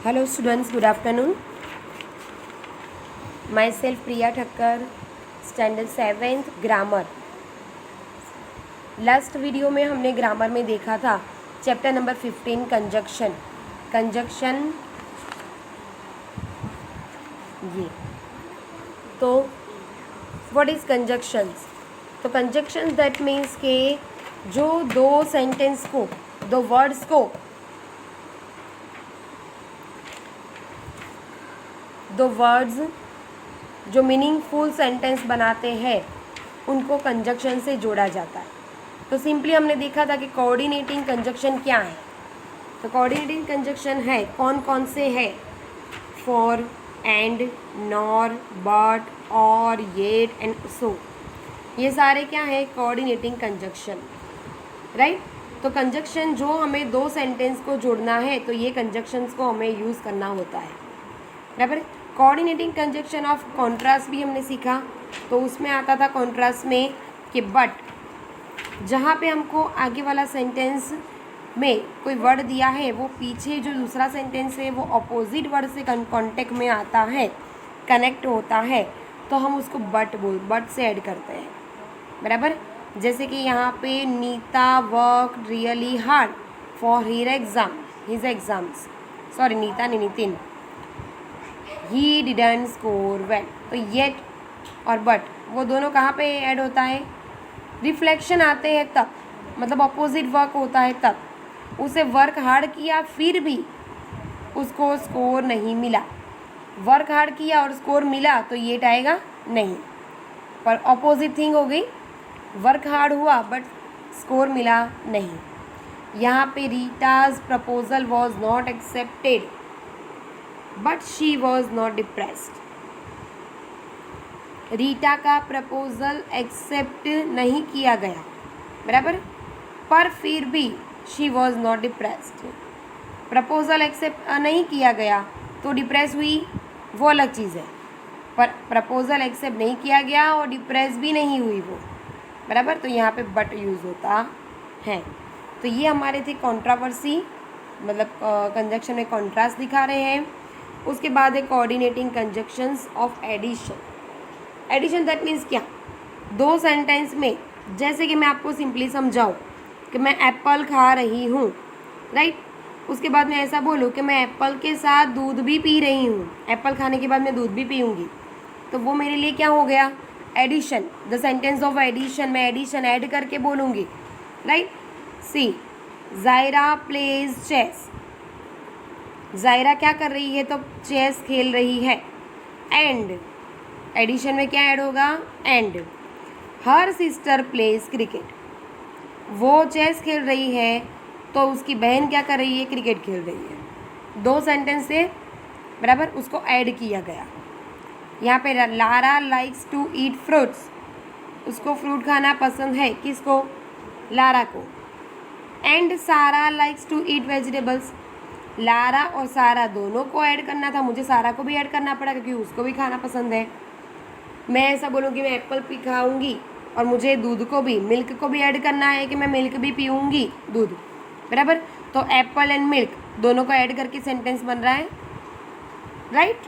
Hello students, good afternoon. Myself Priya Thakkar, Standard 7th Grammar. Last video में हमने grammar में देखा था चैप्टर नंबर 15 कंजक्शन ये। तो व्हाट इज़ कंजक्शंस? तो कंजक्शंस दैट मीन्स के जो दो सेंटेंस को, दो वर्ड्स को, दो वर्ड्स जो मीनिंगफुल सेंटेंस बनाते हैं उनको कंजक्शन से जोड़ा जाता है। तो सिंपली हमने देखा था कि कोऑर्डिनेटिंग कंजक्शन क्या है। तो कोऑर्डिनेटिंग कंजक्शन है कौन कौन से है? फॉर, एंड, नॉर, बट, और, येट एंड सो। ये सारे क्या है? Coordinating conjunction, right. तो कंजक्शन जो हमें दो सेंटेंस को जोड़ना है तो ये कंजक्शंस को हमें यूज़ करना होता है, बराबर। कोऑर्डिनेटिंग कंजक्शन ऑफ कॉन्ट्रास्ट भी हमने सीखा। तो उसमें आता था कॉन्ट्रास्ट में कि बट, जहाँ पे हमको आगे वाला सेंटेंस में कोई वर्ड दिया है वो पीछे जो दूसरा सेंटेंस है वो अपोजिट वर्ड से कॉन्टेक्ट में आता है, कनेक्ट होता है, तो हम उसको बट से ऐड करते हैं, बराबर। जैसे कि यहाँ पे Nita work really hard for his exams, sorry Nita नहीं, Nitin, he didn't score well. तो येट और बट वो दोनों कहाँ पे ऐड होता है? रिफ्लेक्शन आते हैं तब, मतलब अपोजिट वर्क होता है तब। उसे वर्क हार्ड किया फिर भी उसको स्कोर नहीं मिला, वर्क हार्ड किया और स्कोर मिला तो ये आएगा नहीं, पर अपोजिट थिंग हो गई, वर्क हार्ड हुआ बट स्कोर मिला नहीं। यहाँ पे Rita's proposal was not accepted but she was not depressed. Rita का प्रपोजल एक्सेप्ट नहीं किया गया, बराबर, पर फिर भी she was not depressed. Proposal accept नहीं किया गया तो डिप्रेस हुई, वो अलग चीज़ है, पर प्रपोजल एक्सेप्ट नहीं किया गया और डिप्रेस भी नहीं हुई वो, बराबर। तो यहाँ पे बट यूज़ होता है। तो ये हमारे थे कॉन्ट्रावर्सी, मतलब कंजक्शन में कॉन्ट्रास्ट दिखा रहे हैं। उसके बाद है coordinating conjunctions of addition. Addition that means क्या? दो सेंटेंस में, जैसे कि मैं आपको सिंपली समझाऊँ कि मैं एप्पल खा रही हूँ, राइट। उसके बाद मैं ऐसा बोलूँ कि मैं एप्पल के साथ दूध भी पी रही हूँ, एप्पल खाने के बाद मैं दूध भी पीऊँगी, तो वो मेरे लिए क्या हो गया? Addition, the sentence of addition. मैं एडिशन ऐड करके बोलूँगी, right. See, Zaira plays chess. Zaira क्या कर रही है? तो चेस खेल रही है। एंड, एडिशन में क्या ऐड होगा? And. Her sister pledge cricket. वो चेस खेल रही है तो उसकी बहन क्या कर रही है? क्रिकेट खेल रही है। दो सेंटेंस से, बराबर, उसको ऐड किया गया। यहाँ पे Lara likes to eat fruits, उसको फ्रूट खाना पसंद है, किसको? लारा को। And Sara likes to eat vegetables. Lara और सारा दोनों को ऐड करना था, मुझे सारा को भी ऐड करना पड़ा क्योंकि उसको भी खाना पसंद है। मैं ऐसा बोलूँगी मैं एप्पल भी खाऊंगी और मुझे दूध को भी, मिल्क को भी ऐड करना है कि मैं मिल्क भी पीऊँगी, दूध, बराबर। तो एप्पल एंड मिल्क दोनों को ऐड करके सेंटेंस बन रहा है, राइट।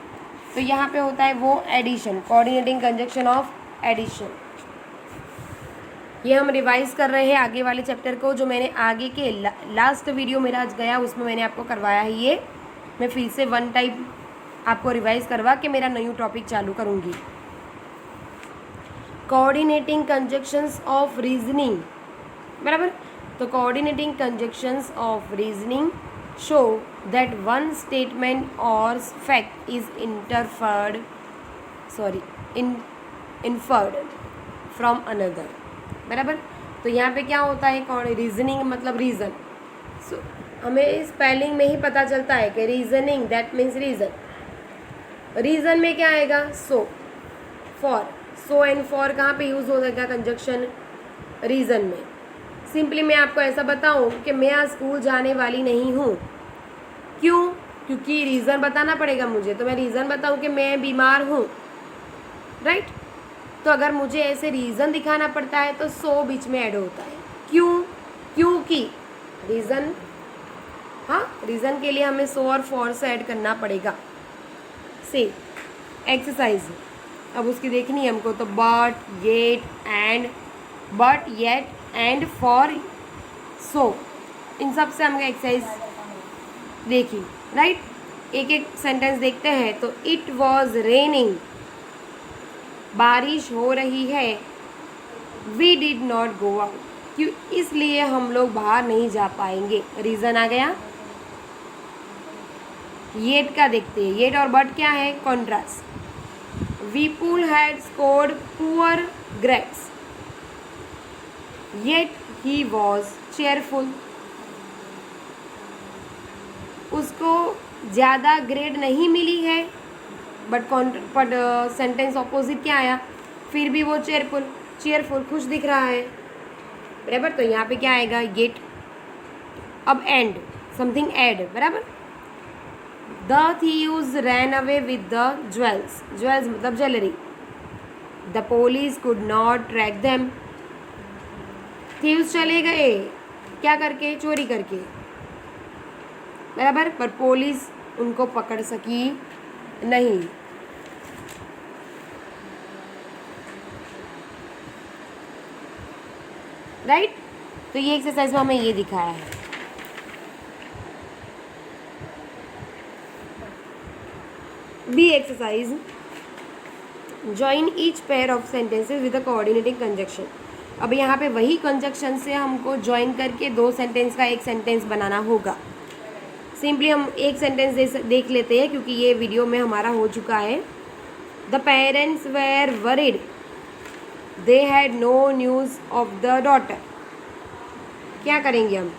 तो यहाँ पे होता है वो addition, coordinating conjunction of addition. ये हम रिवाइज कर रहे हैं आगे वाले चैप्टर को, जो मैंने आगे के लास्ट वीडियो मेरा आज गया उसमें मैंने आपको करवाया है। ये मैं फिर से वन टाइम आपको रिवाइज करवा के मेरा न्यू टॉपिक चालू करूँगी। कोऑर्डिनेटिंग कंजक्शंस ऑफ रीजनिंग, बराबर। तो coordinating conjunctions of reasoning show that one statement और fact is inferred from another, बराबर। तो यहाँ पे क्या होता है? रीजनिंग मतलब रीज़न। सो हमें स्पेलिंग में ही पता चलता है कि reasoning that means reason. Reason में क्या आएगा? सो, फॉर। सो एंड फॉर कहाँ पे यूज़ हो जाएगा कंजक्शन? रीज़न में। सिंपली मैं आपको ऐसा बताऊँ कि मैं आज स्कूल जाने वाली नहीं हूँ, क्यों? क्योंकि रीज़न बताना पड़ेगा मुझे, तो मैं रीज़न बताऊँ कि मैं बीमार हूँ, राइट। तो अगर मुझे ऐसे रीज़न दिखाना पड़ता है तो सो बीच में ऐड होता है। क्यों? क्योंकि रीज़न हाँ, रीज़न के लिए हमें सो और फॉर से ऐड करना पड़ेगा। से एक्सरसाइज अब उसकी देखनी है हमको, तो but yet and for so, इन सब से हमको एक्सरसाइज देखी, राइट। एक एक सेंटेंस देखते हैं। तो इट वॉज रेनिंग, बारिश हो रही है। We did not go out, क्यों, इसलिए हम लोग बाहर नहीं जा पाएंगे। रीज़न आ गया। येट का देखते हैं। येट और बट क्या है, contrast. Vipul had scored poor grades, yet he was cheerful. उसको ज़्यादा ग्रेड नहीं मिली है, बट सेंटेंस ऑपोजिट क्या आया, फिर भी वो चेयरफुल खुश दिख रहा है, बराबर। तो यहाँ पे क्या आएगा, येट। अब एंड, समथिंग एड, बराबर। The thieves ran away with the jewels, jewels मतलब jewellery. The police could not track them, thieves चले गए क्या करके, चोरी करके, बराबर, पर पुलिस उनको पकड़ सकी नहीं। राइट। तो ये एक्सरसाइज में हमें ये दिखाया है। B exercise, join each pair of sentences with a coordinating conjunction. अब यहाँ पे वही कंजक्शन से हमको ज्वाइन करके दो सेंटेंस का एक सेंटेंस बनाना होगा। सिंपली हम एक सेंटेंस देख लेते हैं, क्योंकि ये वीडियो में हमारा हो चुका है। The parents were worried, they had no news of the daughter. क्या करेंगे हम,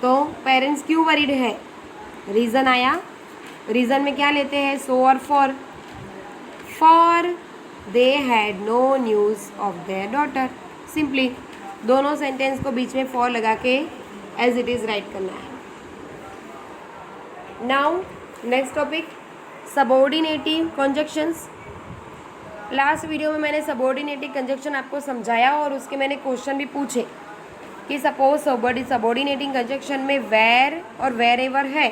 तो पेरेंट्स क्यों वरीड है, रीज़न आया। रीज़न में क्या लेते हैं, सो और for they had no news of their daughter. Simply दोनों सेंटेंस को बीच में फॉर लगा के एज इट इज़ राइट करना है। Now next topic, subordinative conjunctions. Last video में मैंने सबऑर्डिनेटिव कंजक्शन आपको समझाया और उसके मैंने क्वेश्चन भी पूछे कि सपोज सबऑर्डिनेटिंग कंजक्शन में वेर और वेर एवर है,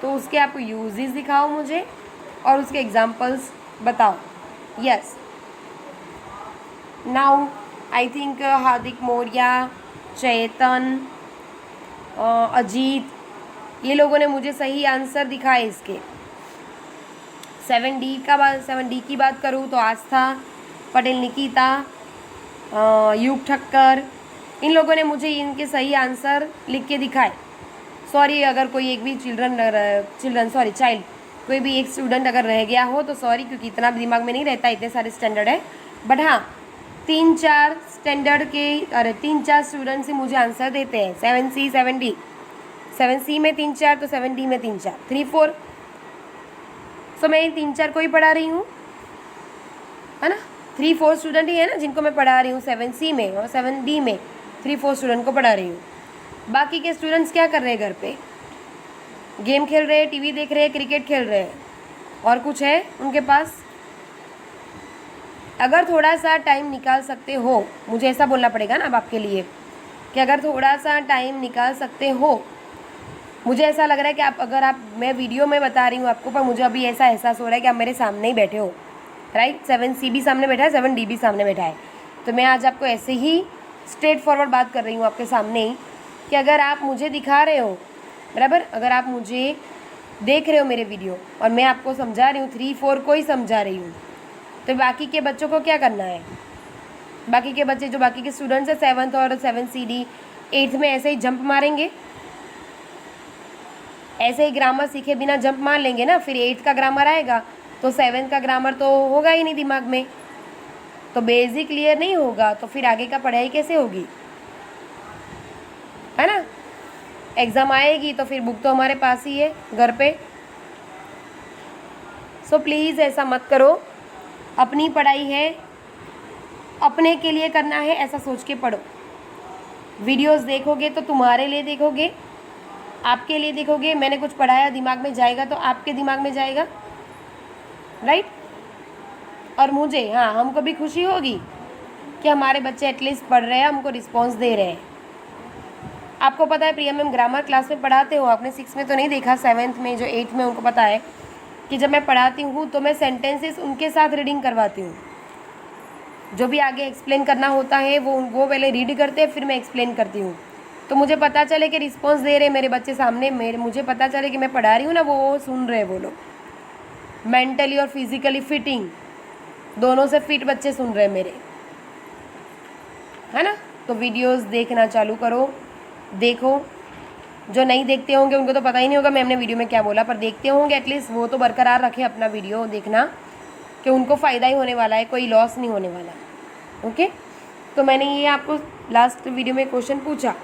तो उसके आप यूजेस दिखाओ मुझे और उसके एग्जांपल्स बताओ। यस, नाउ आई थिंक हार्दिक मौर्या, चेतन, अजीत, ये लोगों ने मुझे सही आंसर दिखाए इसके। 7D की बात करूँ तो आस्था, पटेल निकिता, युग ठक्कर, इन लोगों ने मुझे इनके सही आंसर लिख के दिखाए। सॉरी अगर कोई एक भी चाइल्ड कोई भी एक स्टूडेंट अगर रह गया हो तो सॉरी, क्योंकि इतना दिमाग में नहीं रहता, इतने सारे स्टैंडर्ड है। बट हाँ, 3-4 स्टूडेंट से मुझे आंसर देते हैं। 7C 7D, 7C में 3-4 तो 7D में 3-4, 3-4। सो मैं 3-4 को ही पढ़ा रही हूँ, है ना। 3-4 स्टूडेंट ही है ना जिनको मैं पढ़ा रही हूँ 7C में, और 7D में 3-4 स्टूडेंट को पढ़ा रही हूँ। बाकी के स्टूडेंट्स क्या कर रहे हैं, घर पे गेम खेल रहे हैं, टीवी देख रहे हैं, क्रिकेट खेल रहे हैं, और कुछ है उनके पास। अगर थोड़ा सा टाइम निकाल सकते हो, मुझे ऐसा बोलना पड़ेगा ना अब आपके लिए कि अगर थोड़ा सा टाइम निकाल सकते हो, मुझे ऐसा लग रहा है कि मैं वीडियो में बता रही हूँ आपको, पर मुझे अभी ऐसा एहसास हो रहा है कि आप मेरे सामने ही बैठे हो, राइट। 7C भी सामने बैठा है, 7D भी सामने बैठा है। तो मैं आज आपको ऐसे ही स्ट्रेट फॉरवर्ड बात कर रही हूँ आपके सामने ही, कि अगर आप मुझे दिखा रहे हो, बराबर, अगर आप मुझे देख रहे हो मेरे वीडियो और मैं आपको समझा रही हूँ, 3-4 को ही समझा रही हूँ, तो बाकी के बच्चों को क्या करना है। बाकी के बच्चे जो बाकी के स्टूडेंट्स हैं 7th और 7CD 8th में ऐसे ही जंप मारेंगे, ऐसे ही ग्रामर सीखे बिना जंप मार लेंगे ना, फिर 8th का ग्रामर आएगा तो 7th का ग्रामर तो होगा ही नहीं दिमाग में, तो बेसिक क्लियर नहीं होगा, तो फिर आगे का पढ़ाई कैसे होगी, है ना। एग्ज़ाम आएगी तो फिर बुक तो हमारे पास ही है घर पे। सो प्लीज़ ऐसा मत करो, अपनी पढ़ाई है, अपने के लिए करना है, ऐसा सोच के पढ़ो। वीडियोस देखोगे तो तुम्हारे लिए देखोगे, आपके लिए देखोगे। मैंने कुछ पढ़ाया दिमाग में जाएगा तो आपके दिमाग में जाएगा, राइट। और मुझे, हाँ, हमको भी खुशी होगी कि हमारे बच्चे एटलीस्ट पढ़ रहे हैं, हमको रिस्पॉन्स दे रहे हैं। आपको पता है प्रिया मैम ग्रामर क्लास में पढ़ाते हो, आपने 6 में तो नहीं देखा, 7th में जो 8th में उनको पता है कि जब मैं पढ़ाती हूँ तो मैं सेंटेंसेस उनके साथ रीडिंग करवाती हूँ। जो भी आगे एक्सप्लेन करना होता है वो पहले रीड करते हैं, फिर मैं एक्सप्लेन करती हूँ। तो मुझे पता चले कि रिस्पॉन्स दे रहे मेरे बच्चे सामने, मुझे पता चले कि मैं पढ़ा रही हूँ ना, वो सुन रहे वो लोग। मेंटली और फिजिकली फिटिंग दोनों से फिट बच्चे सुन रहे मेरे, है ना। तो वीडियोस देखना चालू करो, देखो। जो नहीं देखते होंगे उनको तो पता ही नहीं होगा मैं हमने वीडियो में क्या बोला, पर देखते होंगे एटलीस्ट वो तो बरकरार रखें अपना वीडियो देखना, कि उनको फ़ायदा ही होने वाला है, कोई लॉस नहीं होने वाला। ओके, तो मैंने ये आपको लास्ट वीडियो में क्वेश्चन पूछा।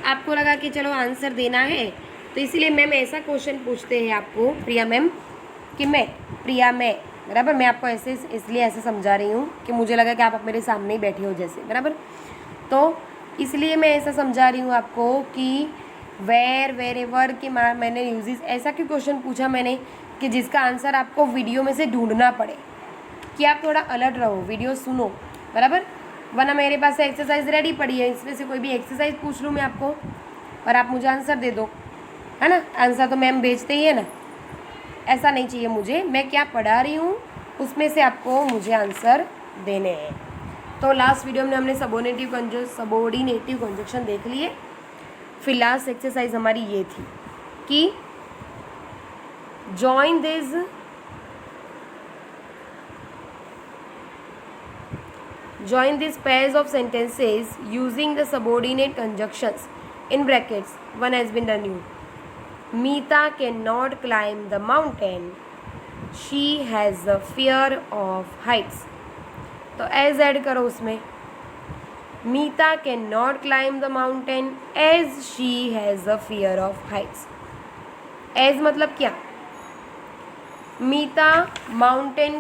आपको लगा कि चलो आंसर देना है, तो इसीलिए मैम ऐसा क्वेश्चन पूछते हैं आपको प्रिया मैम कि मैं बराबर, मैं आपको ऐसे इसलिए ऐसे समझा रही हूँ कि मुझे लगा कि आप मेरे सामने ही बैठे हो जैसे, बराबर। तो इसलिए मैं ऐसा समझा रही हूँ आपको कि वेर वेर एवर कि मैंने यूजेस, ऐसा क्यों क्वेश्चन पूछा मैंने कि जिसका आंसर आपको वीडियो में से ढूंढना पड़े, कि आप थोड़ा अलर्ट रहो, वीडियो सुनो, बराबर। वरना मेरे पास एक्सरसाइज रेडी पड़ी है, इसमें से कोई भी एक्सरसाइज पूछ लूँ मैं आपको और आप मुझे आंसर दे दो, है ना। आंसर तो मैम भेजते ही है ना, ऐसा नहीं चाहिए मुझे। मैं क्या पढ़ा रही हूँ उसमें से आपको मुझे आंसर देने हैं। तो लास्ट वीडियो में हमने सबोर्डिनेटिव कंजक्शन देख लिए। फिर लास्ट एक्सरसाइज हमारी ये थी कि join this pairs of sentences using the subordinate conjunctions in brackets. One has been done. Meeta cannot climb the mountain. She has a fear of heights. तो as ऐड करो उसमें, Meeta cannot climb the mountain as she has a fear of heights. as मतलब क्या, मीता mountain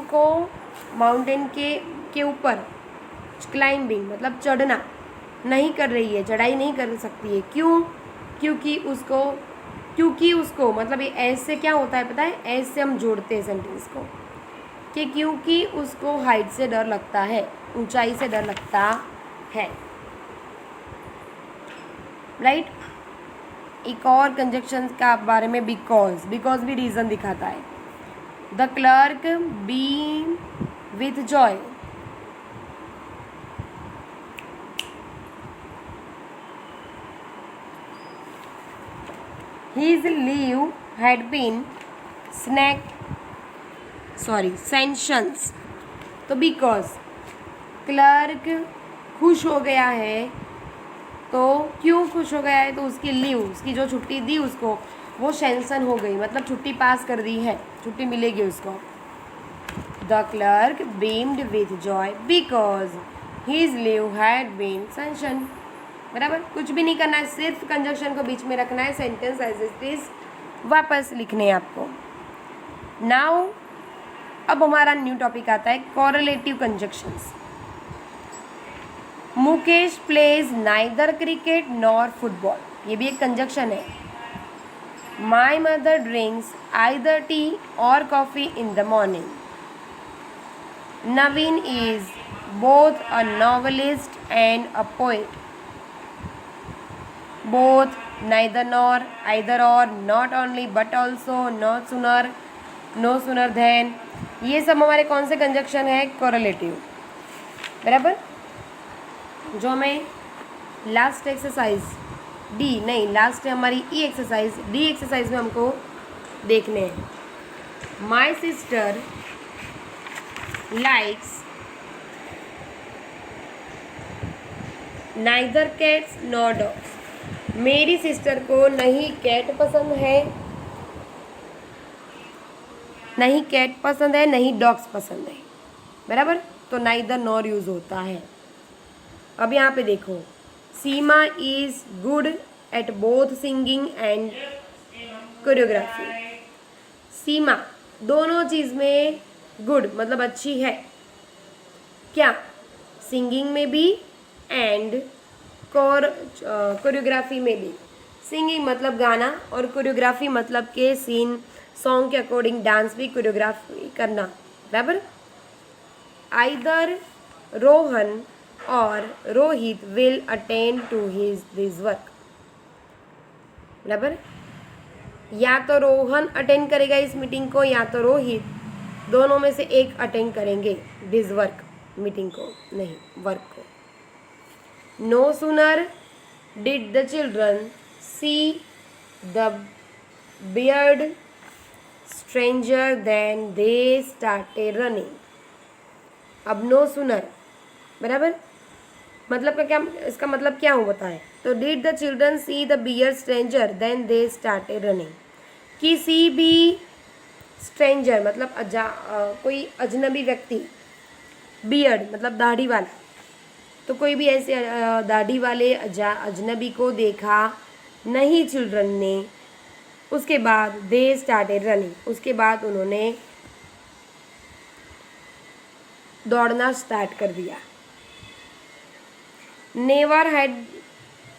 के ऊपर climbing मतलब चढ़ना नहीं कर रही है, चढ़ाई नहीं कर सकती है। क्यों? क्योंकि उसको मतलब ये ऐसे क्या होता है पता है, ऐसे हम जोड़ते हैं सेंटेंस को कि क्योंकि उसको हाइट से डर लगता है, ऊंचाई से डर लगता है, राइट। एक और कंजक्शन का बारे में बिकॉज भी रीज़न दिखाता है। The clerk beam width Joy, his leave had been sanctions। तो बिकॉज क्लर्क खुश हो गया है, तो क्यों खुश हो गया है, तो उसकी लीव, उसकी जो छुट्टी दी उसको, वो सैंक्शन हो गई, मतलब छुट्टी पास कर दी है, छुट्टी मिलेगी उसको। The clerk beamed with joy because his leave had been sanction. बराबर, कुछ भी नहीं करना है, सिर्फ कंजक्शन को बीच में रखना है, सेंटेंस एज इट इज वापस लिखने हैं आपको। नाउ अब हमारा न्यू टॉपिक आता है correlative conjunctions. Mukesh plays neither cricket nor football, ये भी एक कंजक्शन है। My mother drinks either tea or coffee in the morning. Navin is both a novelist and a poet. both, neither nor, either or, not only but also, not sooner, no sooner than, ये सब हमारे कौन से conjunction है, correlative, बराबर। जो हमें last exercise last है हमारी ई एक्सरसाइज, डी एक्सरसाइज में हमको देखने हैं। My sister likes neither cats nor dogs. मेरी सिस्टर को नहीं कैट पसंद है, नहीं डॉग्स पसंद है, बराबर। तो नाइदर नॉर यूज होता है। अब यहाँ पे देखो, Seema is good at both singing and choreography. Seema दोनों चीज़ में गुड मतलब अच्छी है, क्या, सिंगिंग में भी एंड कोरियोग्राफी में भी। सिंगिंग मतलब गाना और कोरियोग्राफी मतलब के सीन सॉन्ग के अकॉर्डिंग डांस भी कोरियोग्राफी करना, बराबर। आइदर रोहन और Rohit will attend to his this work. बराबर, या तो रोहन अटेंड करेगा इस मीटिंग को या तो रोहित, दोनों में से एक अटेंड करेंगे दिस वर्क, मीटिंग को नहीं, वर्क को। No sooner did the children see the beard stranger than they started running. अब नो सूनर, बराबर, मतलब का क्या, इसका मतलब क्या हो बताएं। तो did the children see the beard stranger than they started running. किसी भी स्ट्रेंजर मतलब कोई अजनबी व्यक्ति, बियर्ड मतलब दाढ़ी वाला, तो कोई भी ऐसे दाढ़ी वाले अजनबी को देखा नहीं चिल्ड्रन ने, उसके बाद दे स्टार्टेड रनिंग, उसके बाद उन्होंने दौड़ना स्टार्ट कर दिया। Never had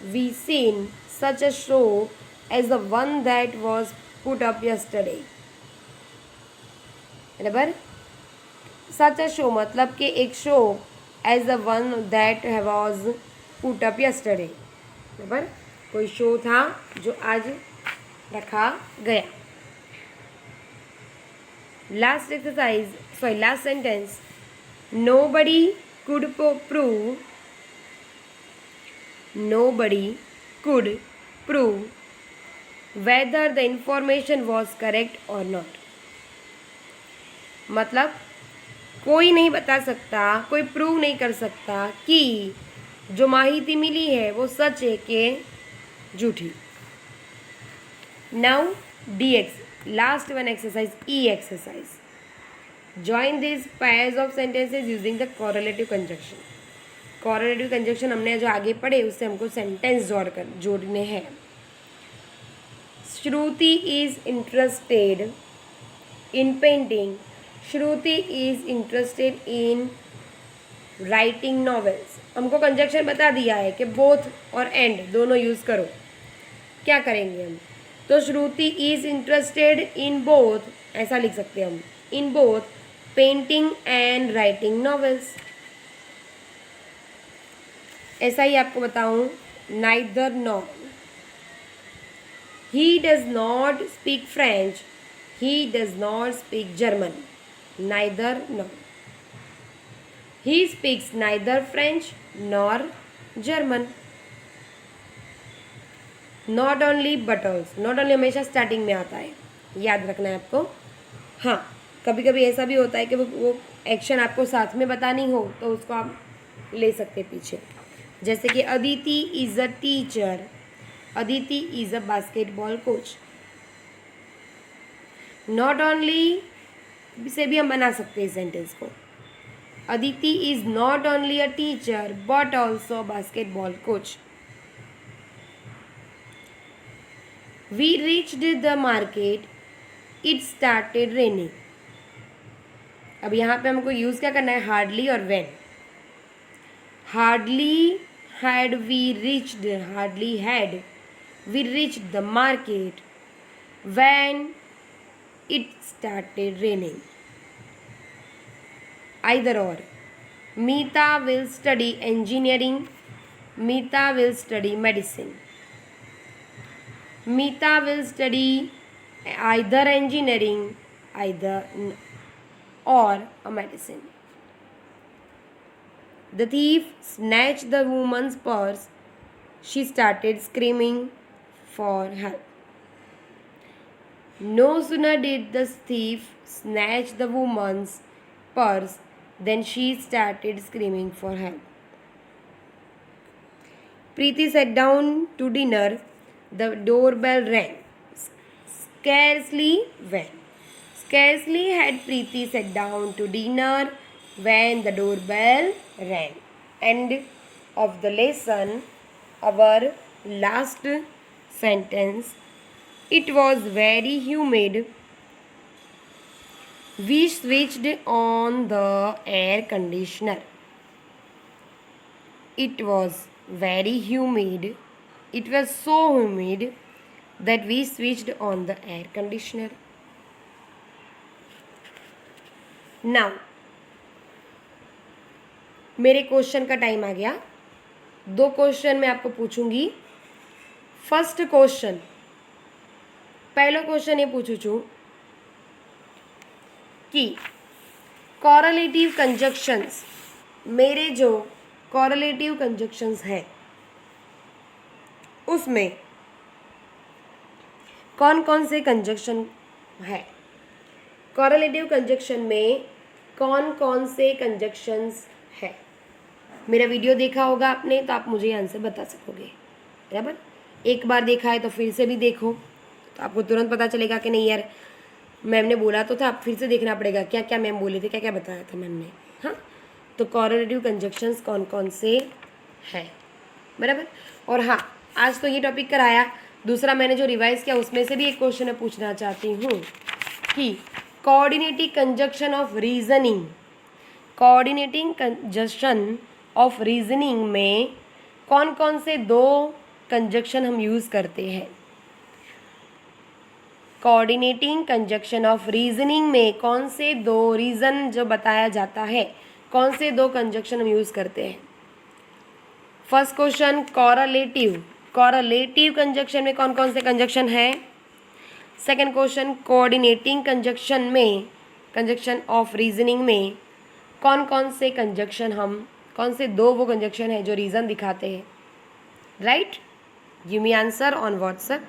we seen such a show as the one that was put up yesterday. बराबर, सच अ शो मतलब कि एक show, as the one that was put up yesterday. बराबर, कोई शो था जो आज रखा गया। Last exercise, sorry last sentence, nobody could prove whether the information was correct or not। मतलब कोई नहीं बता सकता, कोई प्रूव नहीं कर सकता कि जो माहिती मिली है वो सच है कि झूठी। Now DX, last one exercise, E exercise. Join these pairs of sentences using the correlative conjunction। correlative conjunction हमने जो आगे पढ़े उससे हमको सेंटेंस जोड़ने हैं। Shruti is interested in painting, Shruti is interested in writing novels. हमको कंजक्शन बता दिया है कि बोथ और एंड दोनों यूज़ करो। क्या करेंगे हम, तो श्रुति इज इंटरेस्टेड इन बोथ, ऐसा लिख सकते हैं हम, in both painting and writing novels. ऐसा ही आपको बताऊं, neither nor, he does not speak French, he does not speak German. Neither nor, he speaks neither French nor German. Not only but also, not only हमेशा starting में आता है, याद रखना है आपको। हाँ, कभी कभी ऐसा भी होता है कि वो एक्शन आपको साथ में बतानी हो तो उसको आप ले सकते पीछे, जैसे कि Aditi is a teacher, Aditi is a basketball coach. Not only से भी हम बना सकते हैं सेंटेंस को, Aditi is not only a teacher but also basketball coach. We reached the market, it started raining. अब यहाँ पे हमको यूज़ क्या करना है, हार्डली और when. Hardly had we reached, hardly had we reached the market when it started raining. Either or, Mita will study engineering, Mita will study medicine. Mita will study either engineering either or a medicine. The thief snatched the woman's purse. She started screaming for help. No sooner did the thief snatch the woman's purse than she started screaming for help. Preeti sat down to dinner. The doorbell rang. Scarcely had Preeti sat down to dinner when the doorbell rang. End of the lesson. Our last sentence. It was very humid. We switched on the air conditioner. It was very humid. It was so humid that we switched on the air conditioner. Now, मेरे question का time आ गया। 2 question मैं आपको पूछूंगी। First question, पहलो question ये पूछू छू कि कॉरलेटिव कंजक्शंस, मेरे जो कॉरलेटिव कंजक्शंस है उसमें कौन कौन से कंजक्शन है। कॉरलेटिव कंजक्शन में कौन कौन से कंजक्शंस है। मेरा वीडियो देखा होगा आपने तो आप मुझे आंसर बता सकोगे, बराबर। एक बार देखा है तो फिर से भी देखो तो आपको तुरंत पता चलेगा कि नहीं यार मैम ने बोला तो था, आप फिर से देखना पड़ेगा क्या क्या मैम बोले थे, क्या क्या बताया था मैम ने। हाँ, तो कॉरलेटिव कंजक्शंस कौन कौन से हैं, बराबर। और हाँ, आज तो ये टॉपिक कराया, दूसरा मैंने जो रिवाइज किया उसमें से भी एक क्वेश्चन मैं पूछना चाहती हूँ कि coordinating conjunction of reasoning, coordinating conjunction of reasoning में कौन कौन से 2 कंजक्शन हम यूज़ करते हैं। कोऑर्डिनेटिंग कंजक्शन ऑफ रीजनिंग में कौन से 2 रीजन जो बताया जाता है, कौन से 2 कंजक्शन हम यूज़ करते हैं। फर्स्ट क्वेश्चन कॉरलेटिव, कॉरलेटिव कंजक्शन में कौन कौन से कंजक्शन है। सेकेंड क्वेश्चन कोऑर्डिनेटिंग कंजक्शन में, कंजक्शन ऑफ रीजनिंग में कौन कौन से कंजक्शन हम, कौन से 2 वो कंजक्शन है जो रीज़न दिखाते हैं। Right, give me answer on WhatsApp.